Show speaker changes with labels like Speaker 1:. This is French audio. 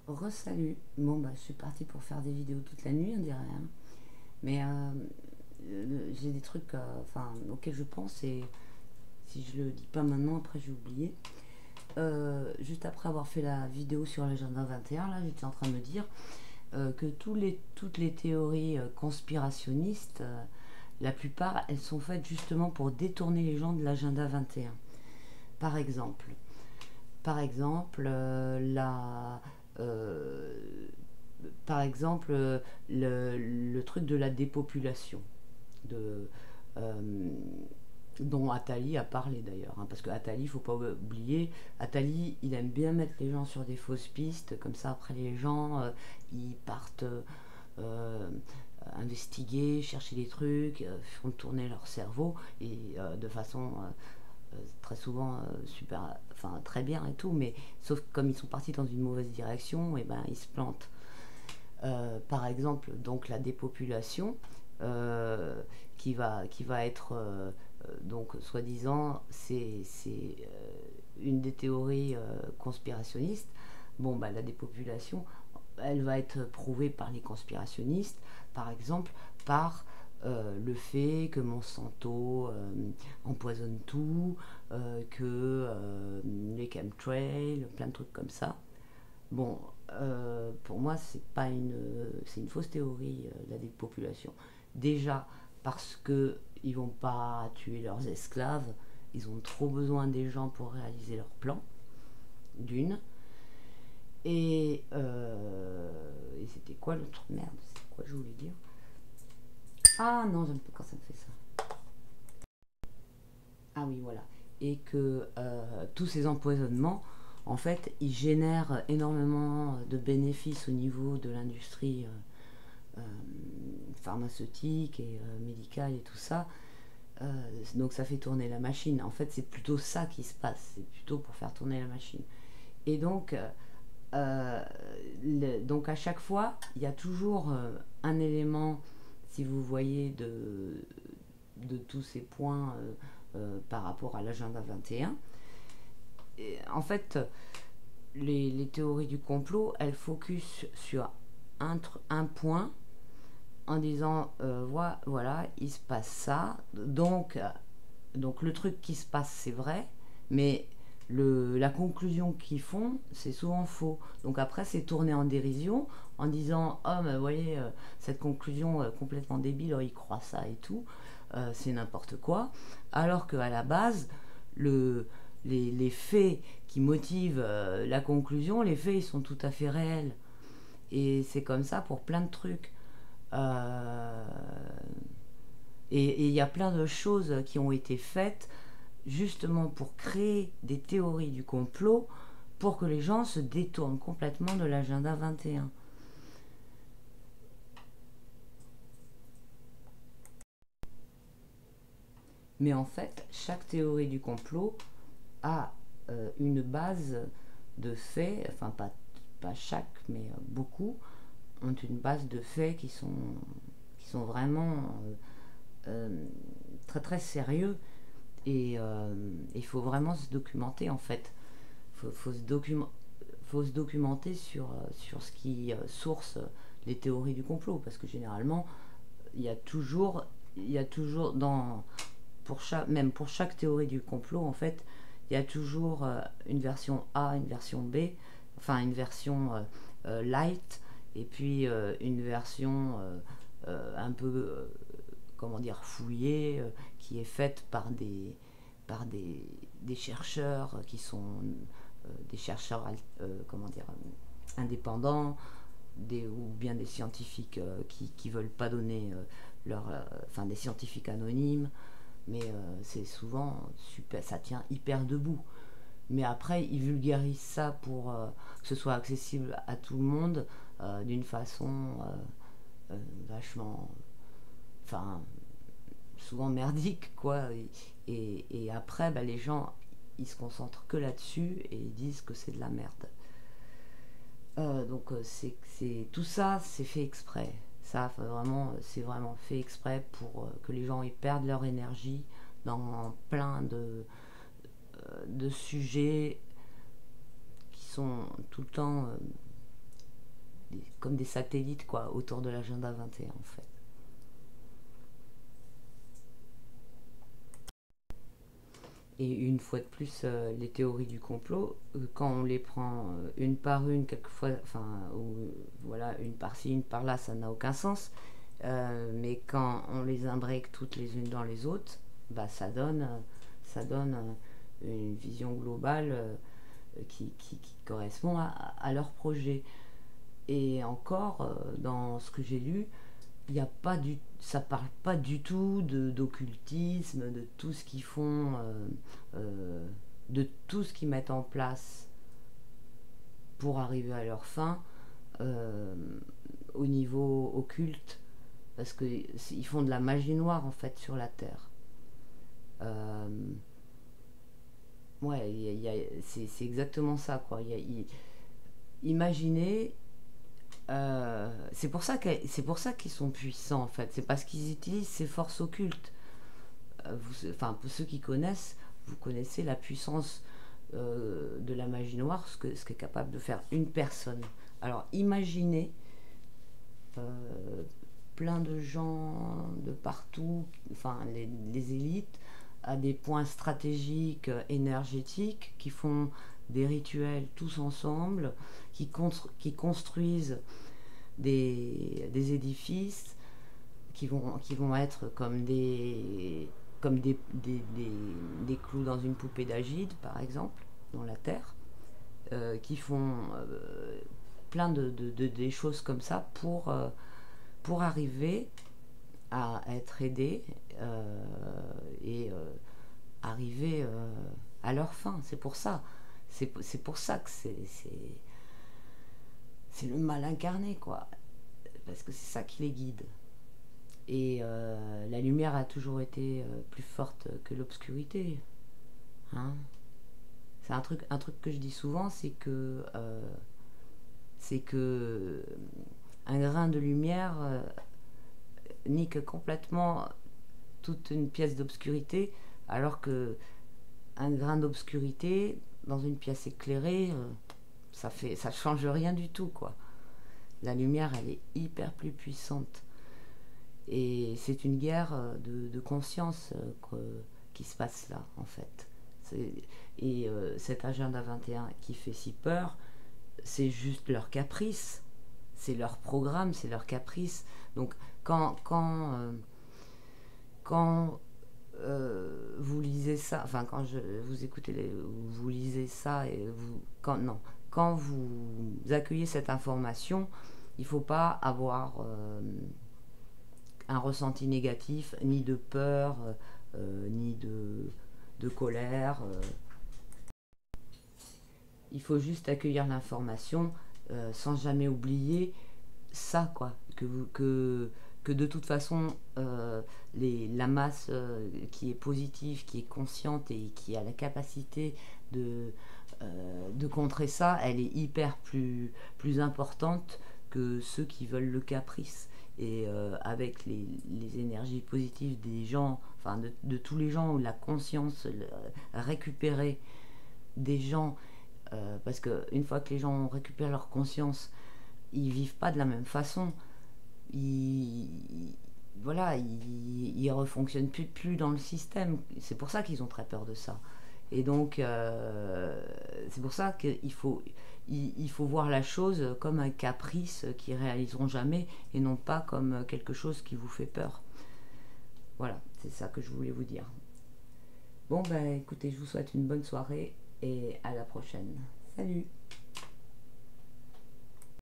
Speaker 1: Re-salut. Bon, bah, je suis partie pour faire des vidéos toute la nuit, on dirait, hein. Mais j'ai des trucs auxquels je pense et si je le dis pas maintenant, après j'ai oublié. Juste après avoir fait la vidéo sur l'agenda 21, là, j'étais en train de me dire que toutes les théories conspirationnistes, la plupart, elles sont faites justement pour détourner les gens de l'agenda 21. Par exemple, par exemple, euh, le truc de la dépopulation, de, euh, dont Attali a parlé d'ailleurs, hein, parce que Attali, il faut pas oublier, Attali, il aime bien mettre les gens sur des fausses pistes, comme ça après les gens, ils partent euh, investiguer, chercher des trucs, font tourner leur cerveau, et de façon très souvent très bien et tout, mais sauf que comme ils sont partis dans une mauvaise direction, et ben ils se plantent. Par exemple, donc la dépopulation, euh, qui va être donc soi-disant, une des théories conspirationnistes. Bon, bah, la dépopulation, elle va être prouvée par les conspirationnistes, par exemple, par le fait que Monsanto empoisonne tout, les chemtrails, plein de trucs comme ça. Bon, pour moi, c'est une fausse théorie de la dépopulation. Déjà parce que ils vont pas tuer leurs esclaves, ils ont trop besoin des gens pour réaliser leur plan, d'une. Et c'était quoi l'autre merde? C'est quoi je voulais dire? Ah non, j'aime pas quand ça me fait ça. Ah oui, voilà. Et que tous ces empoisonnements, en fait, ils génèrent énormément de bénéfices au niveau de l'industrie euh, pharmaceutique et médicale et tout ça. Donc ça fait tourner la machine. En fait, c'est plutôt ça qui se passe. C'est plutôt pour faire tourner la machine. Et euh, donc à chaque fois, il y a toujours un élément, si vous voyez, de tous ces points par rapport à l'agenda 21. Et en fait, les théories du complot, elles focus sur un point en disant voilà, il se passe ça, donc le truc qui se passe c'est vrai, mais la conclusion qu'ils font c'est souvent faux. Donc après c'est tourné en dérision en disant oh mais vous voyez cette conclusion complètement débile, oh, ils croient ça et tout, c'est n'importe quoi, alors qu'à la base le, les faits qui motivent la conclusion, les faits ils sont tout à fait réels. Et c'est comme ça pour plein de trucs. Euh, et il y a plein de choses qui ont été faites justement pour créer des théories du complot pour que les gens se détournent complètement de l'agenda 21. Mais en fait, chaque théorie du complot a une base de faits, enfin pas chaque, mais beaucoup, ont une base de faits qui sont vraiment très très sérieux. Et il faut vraiment se documenter en fait. Faut se faut se documenter sur ce qui source les théories du complot, parce que généralement il y a toujours il y a toujours dans même pour chaque théorie du complot en fait il y a toujours une version A, une version B, enfin une version light, et puis une version un peu comment dire fouillée, qui est faite par des chercheurs qui sont des chercheurs comment dire indépendants, ou bien des scientifiques qui veulent pas donner des scientifiques anonymes, mais c'est souvent super, ça tient hyper debout. Mais après, ils vulgarisent ça pour que ce soit accessible à tout le monde d'une façon vachement, enfin, souvent merdique, quoi. Et après, bah, les gens, ils se concentrent que là-dessus et ils disent que c'est de la merde. Tout ça, c'est fait exprès. Ça, vraiment, c'est vraiment fait exprès pour que les gens ils perdent leur énergie dans plein de sujets qui sont tout le temps comme des satellites quoi, autour de l'agenda 21 en fait. Et une fois de plus, les théories du complot, quand on les prend une par une, quelquefois, enfin, ou, voilà, une par-ci, une par-là, ça n'a aucun sens. Mais quand on les imbrique toutes les unes dans les autres, bah, ça donne une vision globale qui correspond à leur projet. Et encore, dans ce que j'ai lu, il y a pas du, ça parle pas du tout d'occultisme, de tout ce qu'ils font, de tout ce qu'ils mettent en place pour arriver à leur fin euh, au niveau occulte, parce qu'ils font de la magie noire en fait sur la Terre. Euh, ouais, c'est exactement ça quoi. Imaginez. C'est pour ça qu'ils sont puissants en fait. C'est parce qu'ils utilisent ces forces occultes. Enfin, pour ceux qui connaissent, vous connaissez la puissance de la magie noire, ce qu'est capable de faire une personne. Alors, imaginez euh, plein de gens de partout, enfin les élites, à des points stratégiques, énergétiques, qui font des rituels tous ensemble, qui construisent des édifices qui vont être comme des clous dans une poupée d'Agide, par exemple, dans la Terre, qui font plein des choses comme ça pour arriver à être aidés et arriver à leur fin. C'est pour ça. C'est pour ça que c'est le mal incarné, quoi. Parce que c'est ça qui les guide. Et la lumière a toujours été plus forte que l'obscurité. Hein. C'est un truc que je dis souvent, c'est que un grain de lumière nique complètement toute une pièce d'obscurité, alors que un grain d'obscurité dans une pièce éclairée, ça change rien du tout, quoi. La lumière, elle est hyper plus puissante. Et c'est une guerre de conscience qui se passe là, en fait. Et cet agenda 21 qui fait si peur, c'est juste leur caprice. C'est leur programme, c'est leur caprice. Donc, quand vous lisez ça, enfin, quand vous écoutez, vous lisez ça, et non, quand vous accueillez cette information, il ne faut pas avoir un ressenti négatif, ni de peur, ni de colère. Il faut juste accueillir l'information sans jamais oublier ça, quoi. Que de toute façon, la masse qui est positive, qui est consciente et qui a la capacité de contrer ça, elle est hyper plus importante que ceux qui veulent le caprice. Et avec les énergies positives des gens, enfin de tous les gens, ou la conscience récupérée des gens, parce qu'une fois que les gens ont récupéré leur conscience, ils vivent pas de la même façon. Ils, voilà, ils refonctionnent plus dans le système. C'est pour ça qu'ils ont très peur de ça. Et donc, c'est pour ça qu'il faut voir la chose comme un caprice qu'ils réaliseront jamais, et non pas comme quelque chose qui vous fait peur. Voilà, c'est ça que je voulais vous dire. Bon, ben écoutez, je vous souhaite une bonne soirée et à la prochaine. Salut!